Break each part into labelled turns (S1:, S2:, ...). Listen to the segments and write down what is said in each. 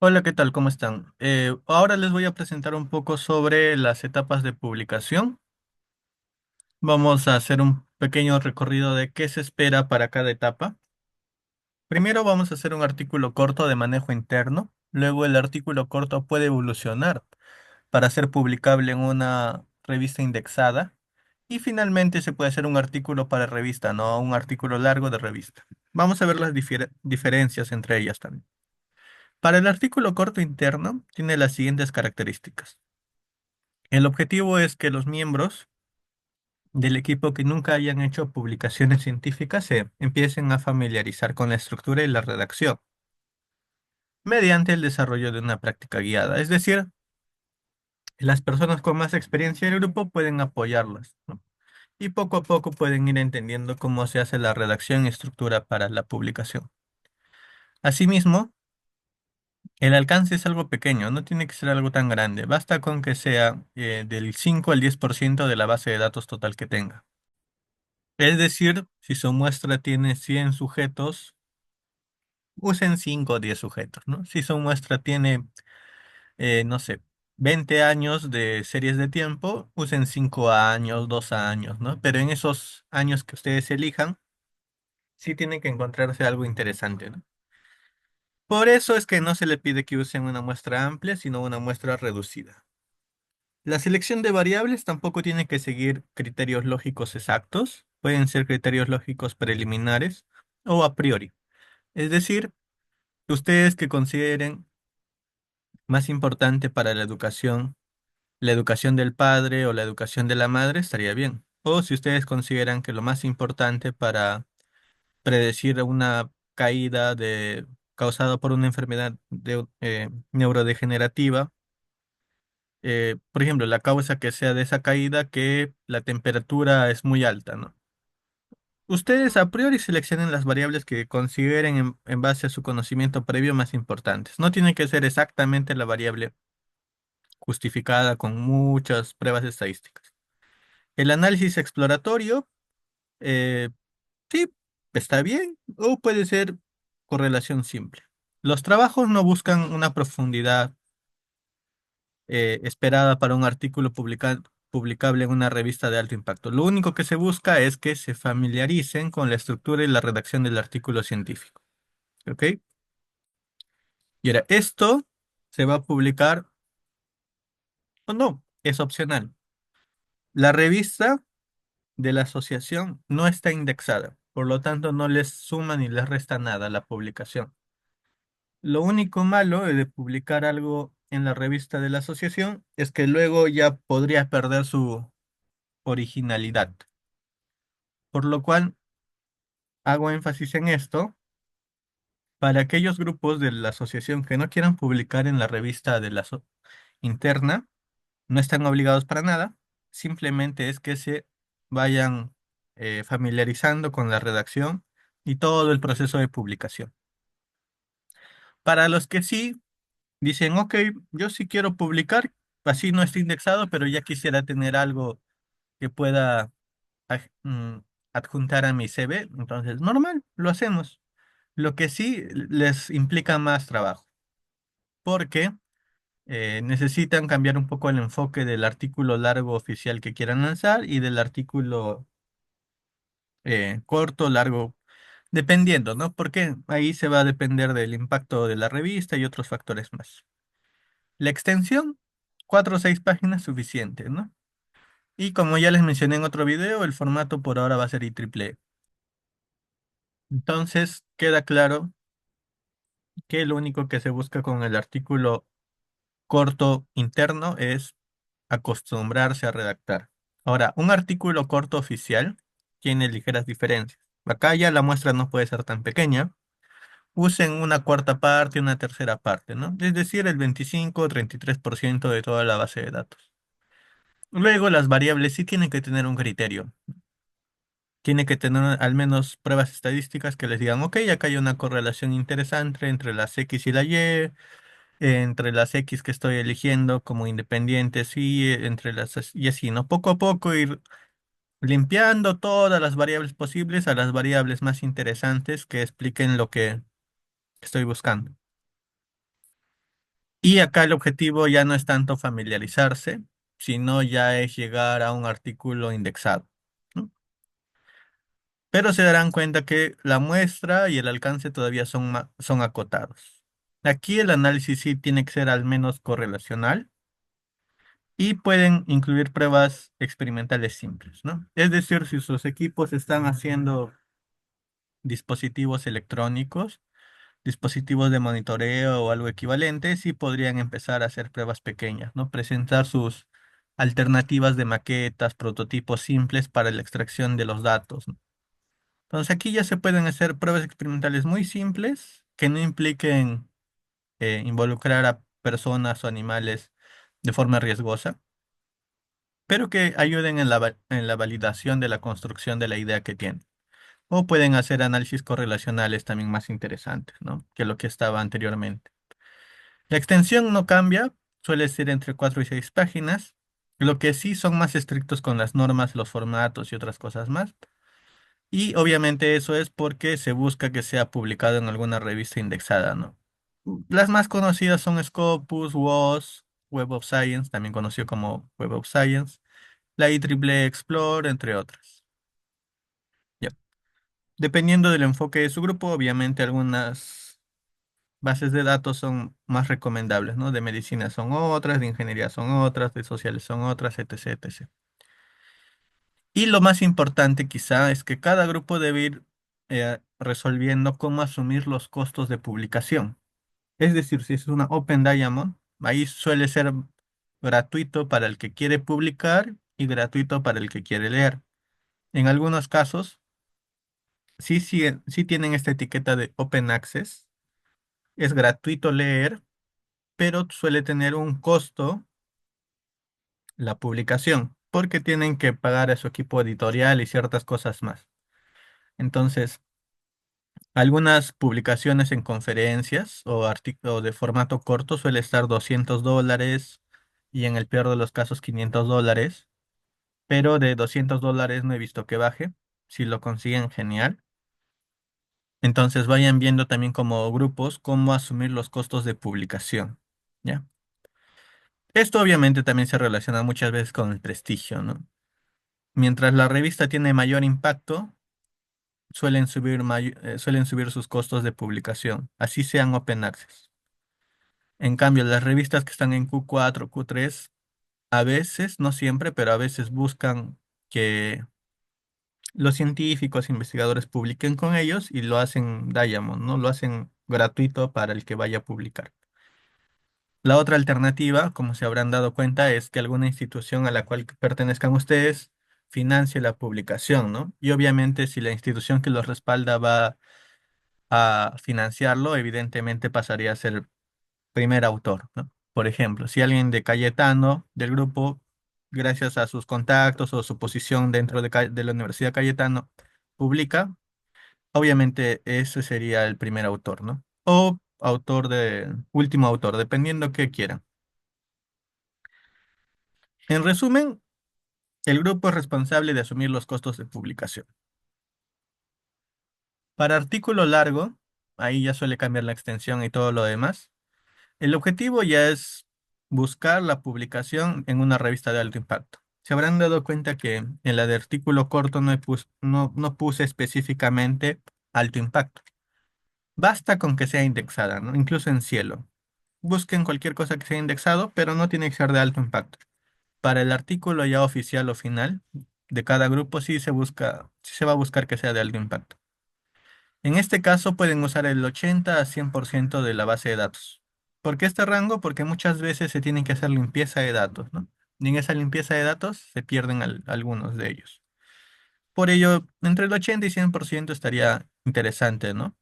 S1: Hola, ¿qué tal? ¿Cómo están? Ahora les voy a presentar un poco sobre las etapas de publicación. Vamos a hacer un pequeño recorrido de qué se espera para cada etapa. Primero vamos a hacer un artículo corto de manejo interno. Luego el artículo corto puede evolucionar para ser publicable en una revista indexada. Y finalmente se puede hacer un artículo para revista, no un artículo largo de revista. Vamos a ver las diferencias entre ellas también. Para el artículo corto interno, tiene las siguientes características. El objetivo es que los miembros del equipo que nunca hayan hecho publicaciones científicas se empiecen a familiarizar con la estructura y la redacción mediante el desarrollo de una práctica guiada. Es decir, las personas con más experiencia del grupo pueden apoyarlas, ¿no? Y poco a poco pueden ir entendiendo cómo se hace la redacción y estructura para la publicación. Asimismo, el alcance es algo pequeño, no tiene que ser algo tan grande. Basta con que sea del 5 al 10% de la base de datos total que tenga. Es decir, si su muestra tiene 100 sujetos, usen 5 o 10 sujetos, ¿no? Si su muestra tiene, no sé, 20 años de series de tiempo, usen 5 años, 2 años, ¿no? Pero en esos años que ustedes elijan, sí tienen que encontrarse algo interesante, ¿no? Por eso es que no se le pide que usen una muestra amplia, sino una muestra reducida. La selección de variables tampoco tiene que seguir criterios lógicos exactos, pueden ser criterios lógicos preliminares o a priori. Es decir, ustedes que consideren más importante para la educación del padre o la educación de la madre, estaría bien. O si ustedes consideran que lo más importante para predecir una caída causada por una enfermedad neurodegenerativa, por ejemplo, la causa que sea de esa caída, que la temperatura es muy alta, ¿no? Ustedes a priori seleccionen las variables que consideren en base a su conocimiento previo más importantes. No tiene que ser exactamente la variable justificada con muchas pruebas estadísticas. El análisis exploratorio, eh, sí, está bien, o puede ser correlación simple. Los trabajos no buscan una profundidad esperada para un artículo publicable en una revista de alto impacto. Lo único que se busca es que se familiaricen con la estructura y la redacción del artículo científico. ¿Ok? Y ahora, esto se va a publicar o no, es opcional. La revista de la asociación no está indexada, por lo tanto no les suma ni les resta nada a la publicación. Lo único malo de publicar algo en la revista de la asociación es que luego ya podría perder su originalidad, por lo cual hago énfasis en esto para aquellos grupos de la asociación que no quieran publicar en la revista de la interna. No están obligados para nada, simplemente es que se vayan familiarizando con la redacción y todo el proceso de publicación. Para los que sí dicen, ok, yo sí quiero publicar, así no está indexado, pero ya quisiera tener algo que pueda aj- mm, adjuntar a mi CV, entonces normal, lo hacemos. Lo que sí les implica más trabajo, porque necesitan cambiar un poco el enfoque del artículo largo oficial que quieran lanzar y del artículo corto, largo, dependiendo, ¿no? Porque ahí se va a depender del impacto de la revista y otros factores más. La extensión, 4 o 6 páginas suficiente, ¿no? Y como ya les mencioné en otro video, el formato por ahora va a ser IEEE. Entonces, queda claro que lo único que se busca con el artículo corto interno es acostumbrarse a redactar. Ahora, un artículo corto oficial tiene ligeras diferencias. Acá ya la muestra no puede ser tan pequeña. Usen una cuarta parte, una tercera parte, ¿no? Es decir, el 25 o 33% de toda la base de datos. Luego, las variables sí tienen que tener un criterio. Tiene que tener al menos pruebas estadísticas que les digan, ok, acá hay una correlación interesante entre las X y la Y, entre las X que estoy eligiendo como independientes y entre y así, ¿no? Poco a poco ir limpiando todas las variables posibles a las variables más interesantes que expliquen lo que estoy buscando. Y acá el objetivo ya no es tanto familiarizarse, sino ya es llegar a un artículo indexado, ¿no? Pero se darán cuenta que la muestra y el alcance todavía son acotados. Aquí el análisis sí tiene que ser al menos correlacional y pueden incluir pruebas experimentales simples, ¿no? Es decir, si sus equipos están haciendo dispositivos electrónicos, dispositivos de monitoreo o algo equivalente, sí podrían empezar a hacer pruebas pequeñas, ¿no? Presentar sus alternativas de maquetas, prototipos simples para la extracción de los datos, ¿no? Entonces aquí ya se pueden hacer pruebas experimentales muy simples que no impliquen involucrar a personas o animales de forma riesgosa, pero que ayuden en en la validación de la construcción de la idea que tienen. O pueden hacer análisis correlacionales también más interesantes, ¿no? Que lo que estaba anteriormente. La extensión no cambia, suele ser entre 4 y 6 páginas. Lo que sí son más estrictos con las normas, los formatos y otras cosas más. Y obviamente eso es porque se busca que sea publicado en alguna revista indexada, ¿no? Las más conocidas son Scopus, WOS, Web of Science, también conocido como Web of Science, la IEEE Explore, entre otras. Ya. Dependiendo del enfoque de su grupo, obviamente algunas bases de datos son más recomendables, ¿no? De medicina son otras, de ingeniería son otras, de sociales son otras, etc, etc. Y lo más importante quizá es que cada grupo debe ir resolviendo cómo asumir los costos de publicación. Es decir, si es una Open Diamond, ahí suele ser gratuito para el que quiere publicar y gratuito para el que quiere leer. En algunos casos, sí tienen esta etiqueta de Open Access, es gratuito leer, pero suele tener un costo la publicación, porque tienen que pagar a su equipo editorial y ciertas cosas más. Entonces, algunas publicaciones en conferencias o artículos de formato corto suele estar $200 y en el peor de los casos $500, pero de $200 no he visto que baje. Si lo consiguen, genial. Entonces vayan viendo también como grupos cómo asumir los costos de publicación. ¿Ya? Esto obviamente también se relaciona muchas veces con el prestigio, ¿no? Mientras la revista tiene mayor impacto, suelen subir sus costos de publicación, así sean open access. En cambio, las revistas que están en Q4, Q3, a veces, no siempre, pero a veces buscan que los científicos, investigadores publiquen con ellos y lo hacen Diamond, ¿no? Lo hacen gratuito para el que vaya a publicar. La otra alternativa, como se habrán dado cuenta, es que alguna institución a la cual pertenezcan ustedes financie la publicación, ¿no? Y obviamente si la institución que los respalda va a financiarlo, evidentemente pasaría a ser primer autor, ¿no? Por ejemplo, si alguien de Cayetano, del grupo, gracias a sus contactos o su posición dentro de la Universidad Cayetano, publica, obviamente ese sería el primer autor, ¿no? O último autor, dependiendo qué quieran. En resumen, el grupo es responsable de asumir los costos de publicación. Para artículo largo, ahí ya suele cambiar la extensión y todo lo demás. El objetivo ya es buscar la publicación en una revista de alto impacto. Se habrán dado cuenta que en la de artículo corto no puse específicamente alto impacto. Basta con que sea indexada, ¿no? Incluso en Cielo. Busquen cualquier cosa que sea indexado, pero no tiene que ser de alto impacto. Para el artículo ya oficial o final de cada grupo sí se va a buscar que sea de alto impacto. En este caso pueden usar el 80 a 100% de la base de datos. ¿Por qué este rango? Porque muchas veces se tienen que hacer limpieza de datos, ¿no? Y en esa limpieza de datos se pierden algunos de ellos. Por ello, entre el 80 y 100% estaría interesante, ¿no?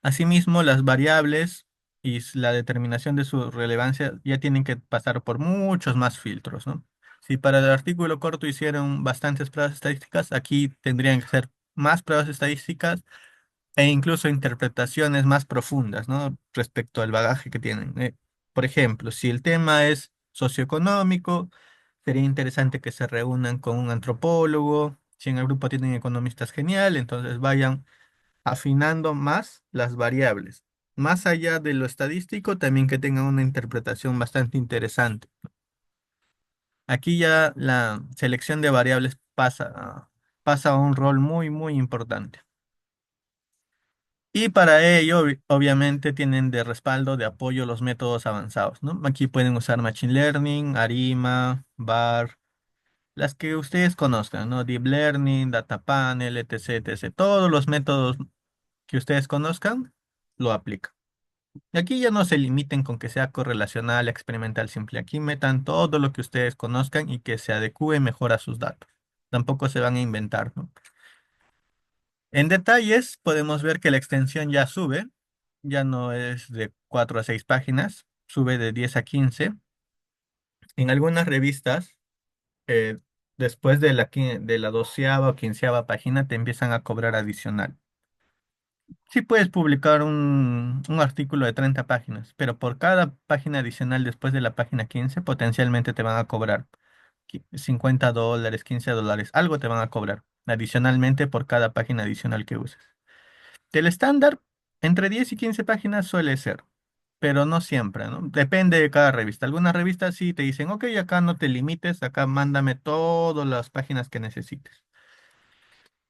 S1: Asimismo, las variables y la determinación de su relevancia ya tienen que pasar por muchos más filtros, ¿no? Si para el artículo corto hicieron bastantes pruebas estadísticas, aquí tendrían que ser más pruebas estadísticas e incluso interpretaciones más profundas, ¿no? Respecto al bagaje que tienen. Por ejemplo, si el tema es socioeconómico, sería interesante que se reúnan con un antropólogo. Si en el grupo tienen economistas, genial, entonces vayan afinando más las variables. Más allá de lo estadístico, también que tengan una interpretación bastante interesante. Aquí ya la selección de variables pasa a un rol muy, muy importante. Y para ello, obviamente, tienen de respaldo, de apoyo los métodos avanzados, ¿no? Aquí pueden usar Machine Learning, ARIMA, BAR, las que ustedes conozcan, ¿no? Deep Learning, Data Panel, etc., etc. Todos los métodos que ustedes conozcan, lo aplican. Y aquí ya no se limiten con que sea correlacional, experimental, simple. Aquí metan todo lo que ustedes conozcan y que se adecue mejor a sus datos. Tampoco se van a inventar, ¿no? En detalles, podemos ver que la extensión ya sube. Ya no es de 4 a 6 páginas, sube de 10 a 15. En algunas revistas, eh, después de de la 12ª o 15ª página, te empiezan a cobrar adicional. Sí puedes publicar un artículo de 30 páginas, pero por cada página adicional después de la página 15 potencialmente te van a cobrar $50, $15, algo te van a cobrar adicionalmente por cada página adicional que uses. El estándar, entre 10 y 15 páginas suele ser, pero no siempre, ¿no? Depende de cada revista. Algunas revistas sí te dicen, ok, acá no te limites, acá mándame todas las páginas que necesites.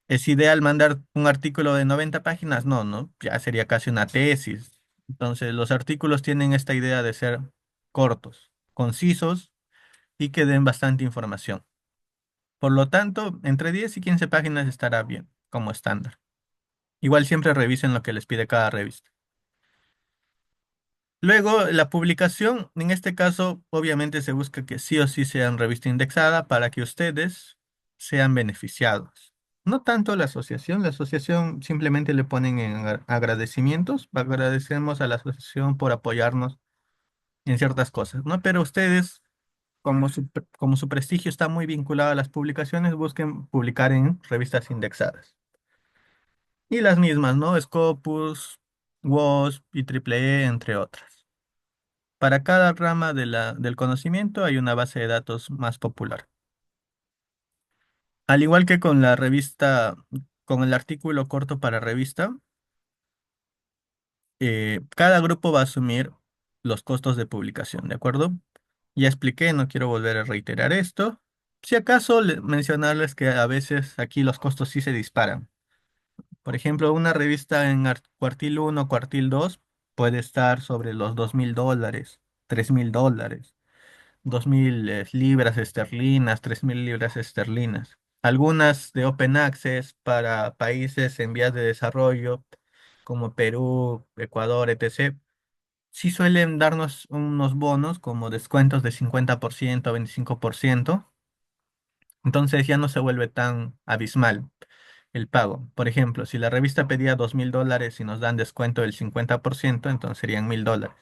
S1: ¿Es ideal mandar un artículo de 90 páginas? No, no, ya sería casi una tesis. Entonces, los artículos tienen esta idea de ser cortos, concisos y que den bastante información. Por lo tanto, entre 10 y 15 páginas estará bien, como estándar. Igual siempre revisen lo que les pide cada revista. Luego, la publicación, en este caso, obviamente se busca que sí o sí sean revista indexada para que ustedes sean beneficiados. No tanto la asociación simplemente le ponen en agradecimientos, agradecemos a la asociación por apoyarnos en ciertas cosas, ¿no? Pero ustedes, como su prestigio está muy vinculado a las publicaciones, busquen publicar en revistas indexadas. Y las mismas, ¿no? Scopus, WOS y EEE, entre otras. Para cada rama del conocimiento hay una base de datos más popular. Al igual que con la revista, con el artículo corto para revista, cada grupo va a asumir los costos de publicación, ¿de acuerdo? Ya expliqué, no quiero volver a reiterar esto. Si acaso mencionarles que a veces aquí los costos sí se disparan. Por ejemplo, una revista en cuartil 1, cuartil 2 puede estar sobre los $2.000, $3.000. 2.000 libras esterlinas, 3.000 libras esterlinas. Algunas de Open Access para países en vías de desarrollo como Perú, Ecuador, etc. Sí suelen darnos unos bonos como descuentos de 50%, 25%. Entonces ya no se vuelve tan abismal el pago. Por ejemplo, si la revista pedía $2.000 y nos dan descuento del 50%, entonces serían $1.000.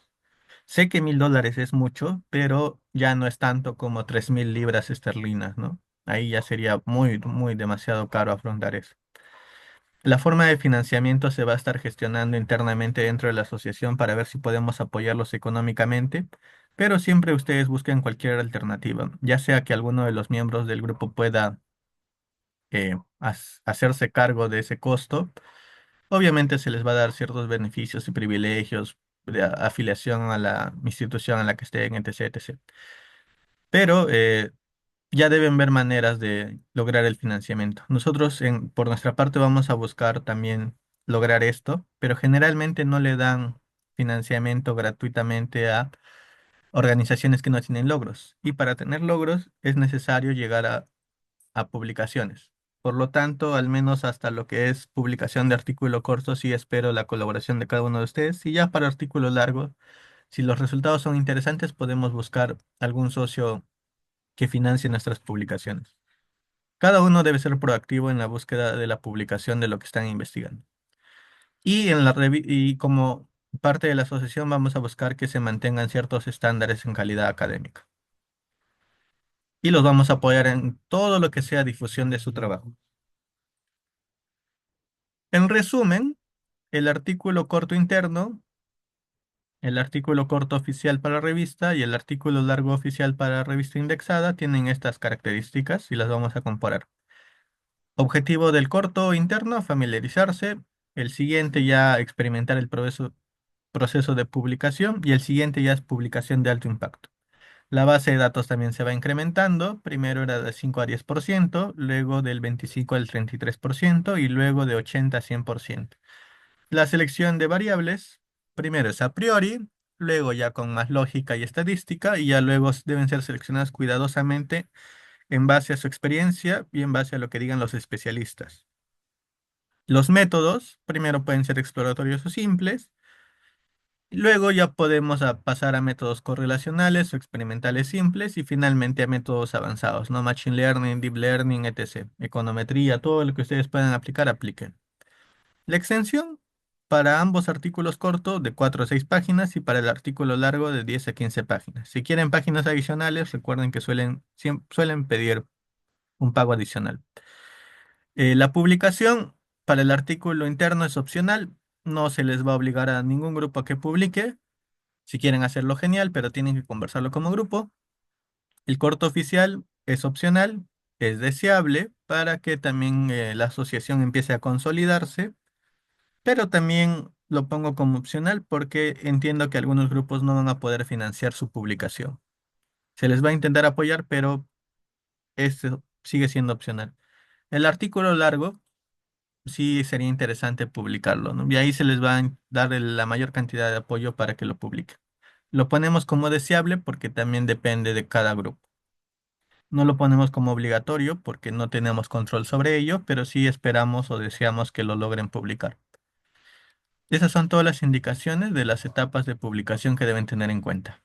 S1: Sé que $1.000 es mucho, pero ya no es tanto como 3.000 libras esterlinas, ¿no? Ahí ya sería muy, muy demasiado caro afrontar eso. La forma de financiamiento se va a estar gestionando internamente dentro de la asociación para ver si podemos apoyarlos económicamente, pero siempre ustedes busquen cualquier alternativa, ya sea que alguno de los miembros del grupo pueda hacerse cargo de ese costo. Obviamente se les va a dar ciertos beneficios y privilegios de afiliación a la institución en la que estén, etc., etc. Pero ya deben ver maneras de lograr el financiamiento. Nosotros, por nuestra parte, vamos a buscar también lograr esto, pero generalmente no le dan financiamiento gratuitamente a organizaciones que no tienen logros. Y para tener logros es necesario llegar a publicaciones. Por lo tanto, al menos hasta lo que es publicación de artículo corto, sí espero la colaboración de cada uno de ustedes. Y ya para artículo largo, si los resultados son interesantes, podemos buscar algún socio que financie nuestras publicaciones. Cada uno debe ser proactivo en la búsqueda de la publicación de lo que están investigando. Y como parte de la asociación vamos a buscar que se mantengan ciertos estándares en calidad académica. Y los vamos a apoyar en todo lo que sea difusión de su trabajo. En resumen, el artículo corto interno, el artículo corto oficial para revista y el artículo largo oficial para revista indexada tienen estas características y las vamos a comparar. Objetivo del corto interno, familiarizarse. El siguiente ya experimentar el proceso, proceso de publicación y el siguiente ya es publicación de alto impacto. La base de datos también se va incrementando. Primero era de 5 a 10%, luego del 25 al 33% y luego de 80 a 100%. La selección de variables, primero es a priori, luego ya con más lógica y estadística, y ya luego deben ser seleccionadas cuidadosamente en base a su experiencia y en base a lo que digan los especialistas. Los métodos, primero pueden ser exploratorios o simples, y luego ya podemos pasar a métodos correlacionales o experimentales simples y finalmente a métodos avanzados, ¿no? Machine Learning, Deep Learning, etc. Econometría, todo lo que ustedes puedan aplicar, apliquen. La extensión para ambos artículos cortos de 4 a 6 páginas y para el artículo largo de 10 a 15 páginas. Si quieren páginas adicionales, recuerden que suelen pedir un pago adicional. La publicación para el artículo interno es opcional, no se les va a obligar a ningún grupo a que publique. Si quieren hacerlo, genial, pero tienen que conversarlo como grupo. El corto oficial es opcional, es deseable para que también la asociación empiece a consolidarse, pero también lo pongo como opcional porque entiendo que algunos grupos no van a poder financiar su publicación. Se les va a intentar apoyar, pero este sigue siendo opcional. El artículo largo sí sería interesante publicarlo, ¿no? Y ahí se les va a dar la mayor cantidad de apoyo para que lo publiquen. Lo ponemos como deseable porque también depende de cada grupo. No lo ponemos como obligatorio porque no tenemos control sobre ello, pero sí esperamos o deseamos que lo logren publicar. Esas son todas las indicaciones de las etapas de publicación que deben tener en cuenta.